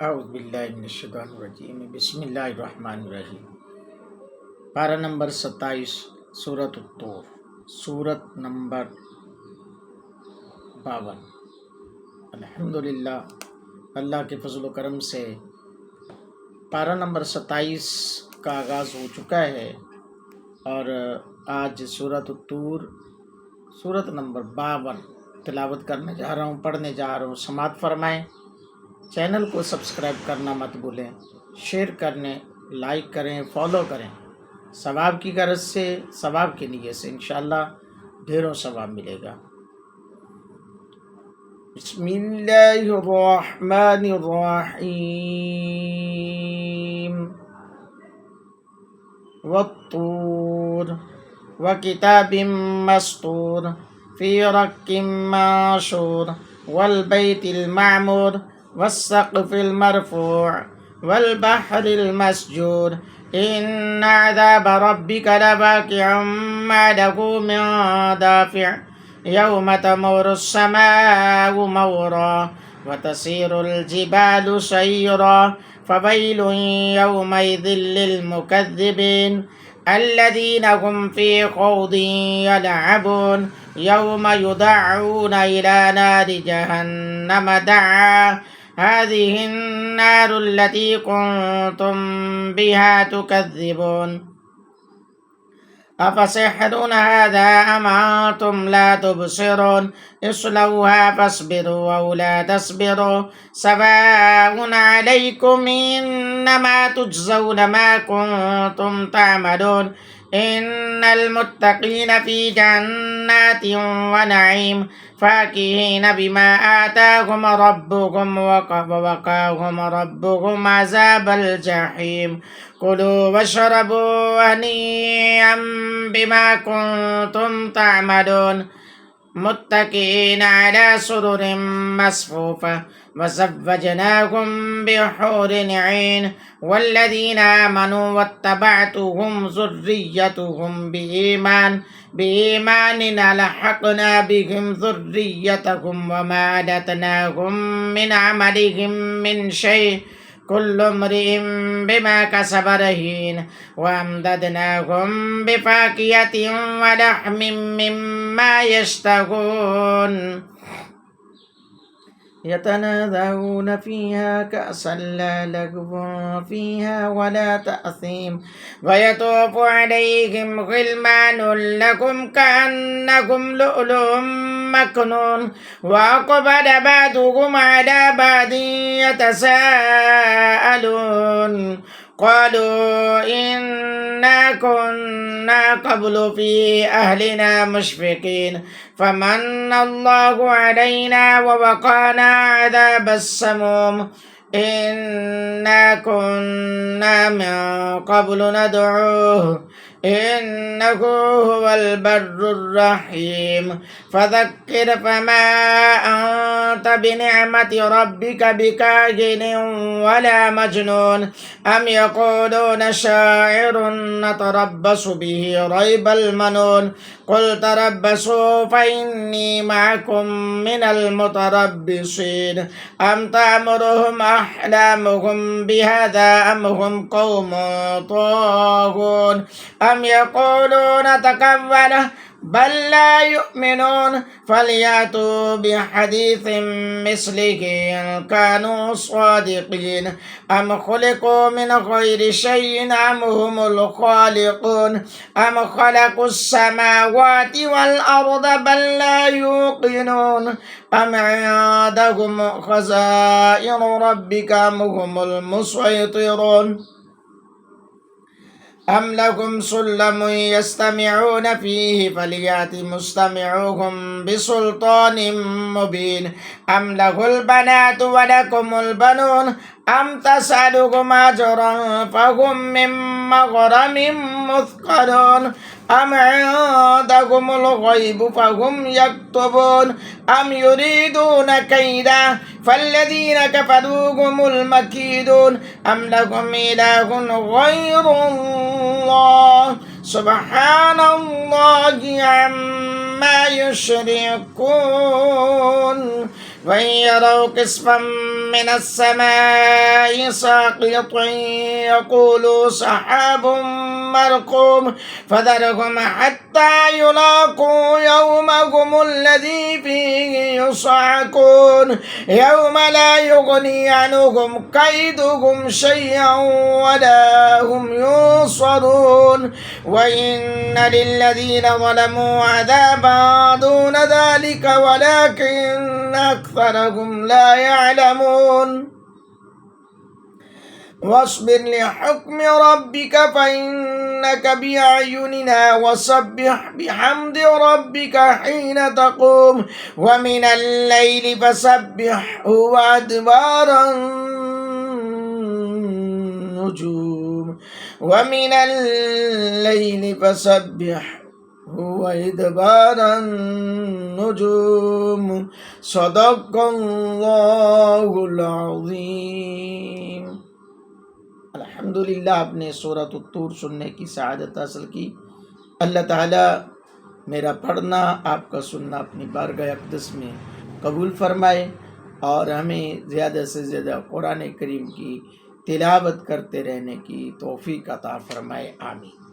औज़ुबिल्लाहिमिनश्शैतानिर्रजीम बिस्मिल्लाहिर्रहमानिर्रहीम। पारा नंबर 27 सूरत तूर, सूरत नंबर 52। अल्हम्दुलिल्लाह, अल्लाह के फजल व करम से पारा नंबर 27 का आगाज़ हो चुका है और आज सूरत तूर सूरत नंबर 52 तिलावत करने जा रहा हूँ, पढ़ने जा रहा हूँ। समात फरमाएँ। चैनल को सब्सक्राइब करना मत भूलें, शेयर करने, लाइक करें, फॉलो करें। सवाब की गरज से, सवाब की नीयत से इंशाअल्लाह ढेरों सवाब मिलेगा। बिस्मिल्लाहिर्रहमानिर्रहीम। वत्तूर व किताबिम मस्तूर फी रक्किम माशूर वल बैतिल मामूर वस्सक़्फ़िल मरफ़ूअ वल बहरिल मस्जूर इन्न अज़ाब रब्बिका लवाक़िअन मा लहू मिन दाफ़िअ यौम तमुरुस समाउ मौरा व तसीरुल जिबालु सय्रा फ़वैलुन यौमइज़िन लिल मुकज़्ज़िबीन الذين هم في خوض يلعبون يوم يدعون إلى نار جهنم دعا هذه النار التي كنتم بها تكذبون أفسحر هذا أم أنتم لا تبصرون اصلوها فاصبروا أو لا تصبروا سواء عليكم إنما تجزون ما كنتم تعملون إن المتقين في جنات ونعيم فاكهين بما آتاهم ربهم ووقاهم ربهم عذاب الجحيم كلوا واشربوا هنيئا بما كنتم تعملون متكئين على سرر مصفوفة وزوجناهم بحور عين والذين آمنوا واتبعتهم ذريتهم بإيمان ألحقنا بهم ذريتهم وما ألتناهم من عملهم من شيء كل امرئ بما كسب رهين وأمددناهم بفاكهة ولحم مما يشتهون يتنازعون فيها كأسا لا لغو فيها ولا تأثيم ويطوف عليهم غلمان لهم كأنهم لؤلؤ مكنون وأقبل بعضهم على بعض يتساءلون قالوا إنا كنا قبل في أهلنا مشفقين فمن الله علينا ووقانا عذاب السموم إنا كنا من قبل ندعوه إنه هو البر الرحيم فذكر فما أنت بنعمة ربك بكاهن ولا مجنون أم يقولون شاعر نتربص به ريب المنون قل تربصوا فإني معكم من المتربصين أم تأمرهم أحلامهم بهذا أم هم قوم طاغون أم يقولون تكفله بل لا يؤمنون فليأتوا بحديث مثله إن كانوا صادقين أم خلقوا من غير شيء أم هم الخالقون أم خلقوا السماوات والأرض بل لا يوقنون أم عندهم خزائن ربك أم هم المسيطرون أم لكم سلم يستمعون فيه فليأت مستمعوهم بسلطان مبين أم له البنات ولكم البنون أم تسألهم أجرا فهم من مغرم مثقلون أم عندهم الغيب فهم يكتبون أم يريدون كيدا فالذين كفروا هم المكيدون أم لهم إله غير الله سبحان الله عما يشركون वइन यरौ किस्फम मिनस समाइ साक़ितन यक़ूलू सहाबुम मरकूम फदरहुम हत्ता युलाक़ू यौमहुमुल्लज़ी फ़ीहि युसअक़ून यौम ला युग़नी अन्हुम कैदुहुम शयअन वला हुम युंसरून वइन्न लिल्लज़ीन ज़लमू अज़ाबन दून ज़ालिक वलाकिन्न अक्सरहुम ला यअलमून वस्बिर लिहुक्मि रब्बिक फ़इन्नक बिअयुनिना वसब्बिह बिहम्दि रब्बिकहीन तक़ूम वमिनल लैलि फसब्बिहु वअदबारन नुजूम वमिनल लैलि फसब्बिहु वअदबारन नुजूम सदक़ल्लाहुल अज़ीम। अल्हम्दुलिल्लाह, आपने सूरत तूर सुनने की सआदत हासिल की। अल्लाह ताला मेरा पढ़ना, आपका सुनना अपनी बारगाह अक़दस में कबूल फरमाए और हमें ज़्यादा से ज़्यादा कुरान करीम की तिलावत करते रहने की तौफ़ीक़ अता फरमाए। आमीन।